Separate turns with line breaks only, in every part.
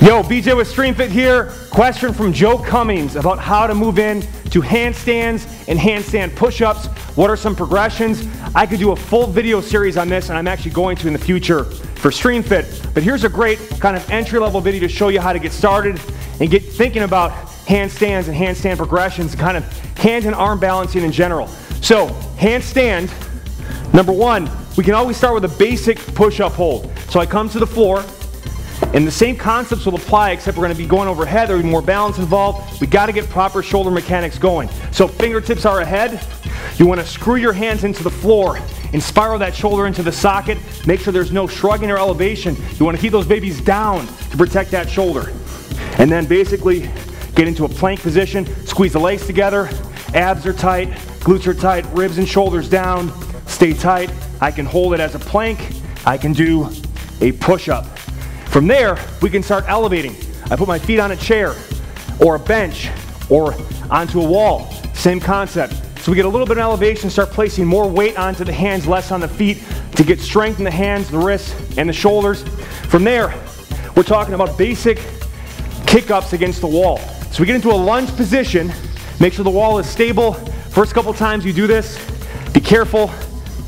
Yo, BJ with StreamFit here. Question from Joe Cummings about how to move in to handstands and handstand push-ups. What are some progressions? I could do a full video series on this, and I'm actually going to in the future for StreamFit. But here's a great kind of entry-level video to show you how to get started and get thinking about handstands and handstand progressions, kind of hand and arm balancing in general. So, handstand, number one, we can always start with a basic push-up hold. So I come to the floor, and the same concepts will apply, except we're going to be going overhead. There'll be more balance involved. We got to get proper shoulder mechanics going. So fingertips are ahead. You want to screw your hands into the floor and spiral that shoulder into the socket. Make sure there's no shrugging or elevation. You want to keep those babies down to protect that shoulder. And then basically get into a plank position. Squeeze the legs together. Abs are tight. Glutes are tight. Ribs and shoulders down. Stay tight. I can hold it as a plank. I can do a push-up. From there, we can start elevating. I put my feet on a chair or a bench or onto a wall. Same concept. So we get a little bit of elevation, start placing more weight onto the hands, less on the feet to get strength in the hands, the wrists, and the shoulders. From there, we're talking about basic kick-ups against the wall. So we get into a lunge position. Make sure the wall is stable. First couple times you do this, be careful.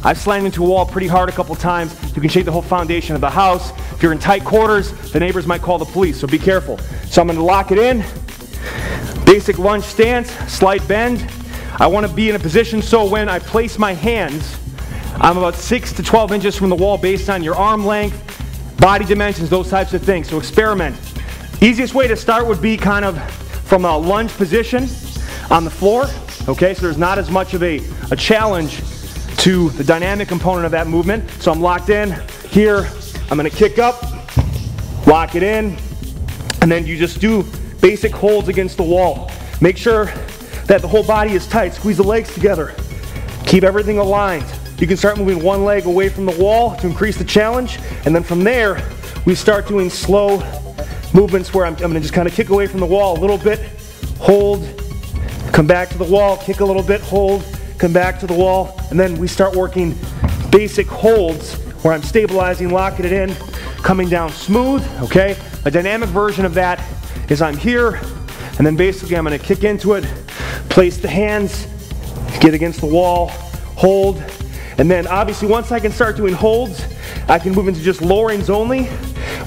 I've slammed into a wall pretty hard a couple times. You can shake the whole foundation of the house. If you're in tight quarters, the neighbors might call the police, so be careful. So I'm going to lock it in. Basic lunge stance, slight bend. I want to be in a position so when I place my hands, I'm about 6 to 12 inches from the wall based on your arm length, body dimensions, those types of things. So experiment. Easiest way to start would be kind of from a lunge position on the floor. Okay, so there's not as much of a challenge to the dynamic component of that movement. So I'm locked in here. I'm gonna kick up, lock it in, and then you just do basic holds against the wall. Make sure that the whole body is tight. Squeeze the legs together. Keep everything aligned. You can start moving one leg away from the wall to increase the challenge, and then from there, we start doing slow movements where I'm gonna just kind of kick away from the wall a little bit, hold, come back to the wall, kick a little bit, hold, come back to the wall, and then we start working basic holds where I'm stabilizing, locking it in, coming down smooth, okay? A dynamic version of that is I'm here, and then basically I'm gonna kick into it, place the hands, get against the wall, hold, and then obviously once I can start doing holds, I can move into just lowerings only,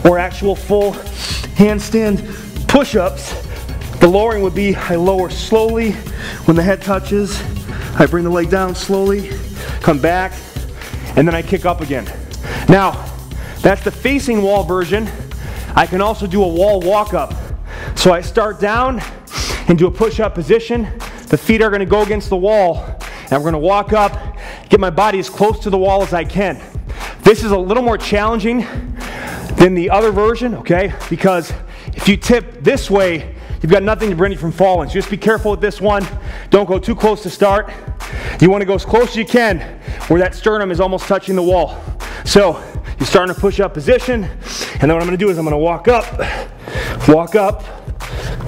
or actual full handstand push-ups. The lowering would be I lower slowly when the head touches, I bring the leg down slowly, come back, and then I kick up again. Now, that's the facing wall version. I can also do a wall walk-up. So I start down and do a push-up position. The feet are gonna go against the wall, and we're gonna walk up, get my body as close to the wall as I can. This is a little more challenging than the other version, okay? Because if you tip this way, you've got nothing to prevent you from falling. So just be careful with this one. Don't go too close to start. You want to go as close as you can where that sternum is almost touching the wall. So you start in a push-up position, and then what I'm going to do is I'm going to walk up, walk up,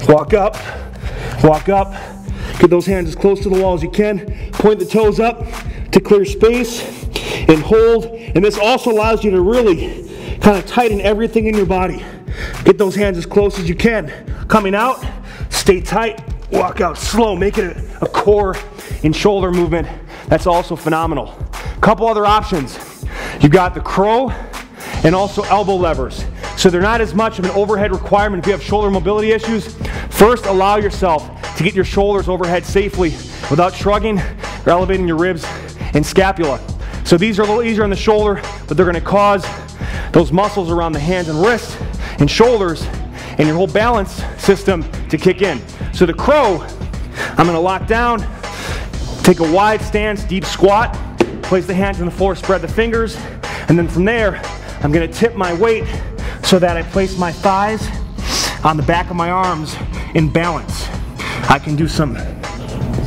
walk up, walk up. Get those hands as close to the wall as you can. Point the toes up to clear space and hold. And this also allows you to really kind of tighten everything in your body. Get those hands as close as you can. Coming out, stay tight, walk out slow, make it a core and shoulder movement. That's also phenomenal. Couple other options. You've got the crow and also elbow levers. So they're not as much of an overhead requirement if you have shoulder mobility issues. First, allow yourself to get your shoulders overhead safely without shrugging or elevating your ribs and scapula. So these are a little easier on the shoulder, but they're gonna cause those muscles around the hands and wrists and shoulders and your whole balance system to kick in. So the crow, I'm gonna lock down, take a wide stance, deep squat, place the hands on the floor, spread the fingers, and then from there, I'm gonna tip my weight so that I place my thighs on the back of my arms in balance. I can do some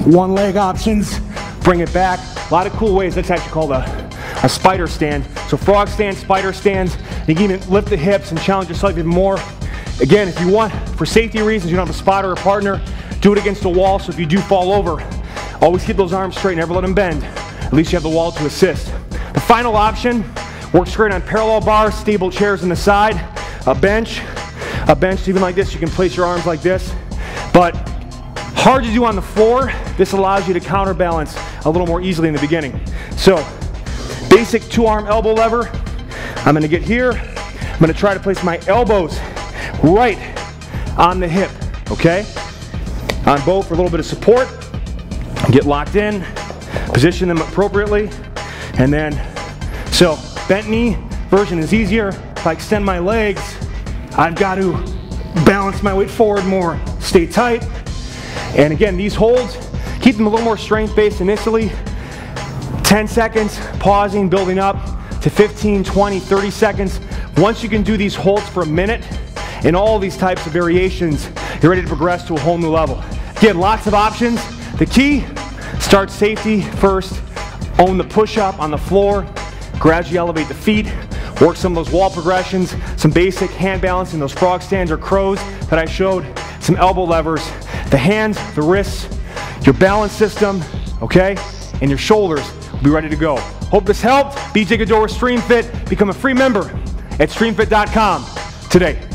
one leg options, bring it back. A lot of cool ways. That's actually called a spider stand. So frog stand, spider stands. You can even lift the hips and challenge yourself even more. Again, if you want, for safety reasons, you don't have a spotter or a partner, do it against a wall, so if you do fall over, always keep those arms straight, never let them bend. At least you have the wall to assist. The final option works great on parallel bars, stable chairs on the side, a bench, a bench even like this. You can place your arms like this, but hard to do on the floor. This allows you to counterbalance a little more easily in the beginning. So, basic 2-arm elbow lever. I'm gonna get here. I'm gonna try to place my elbows right on the hip, okay? On both for a little bit of support. Get locked in, position them appropriately, and then, so bent knee version is easier. If I extend my legs, I've got to balance my weight forward more. Stay tight. And again, these holds, keep them a little more strength-based initially. 10 seconds, pausing, building up to 15, 20, 30 seconds. Once you can do these holds for a minute, in all these types of variations, you're ready to progress to a whole new level. Again, lots of options. The key, start safety first, own the push-up on the floor, gradually elevate the feet, work some of those wall progressions, some basic hand balancing, those frog stands or crows that I showed, some elbow levers, the hands, the wrists, your balance system, okay, and your shoulders will be ready to go. Hope this helped. BJ Gador with StreamFit. Become a free member at streamfit.com today.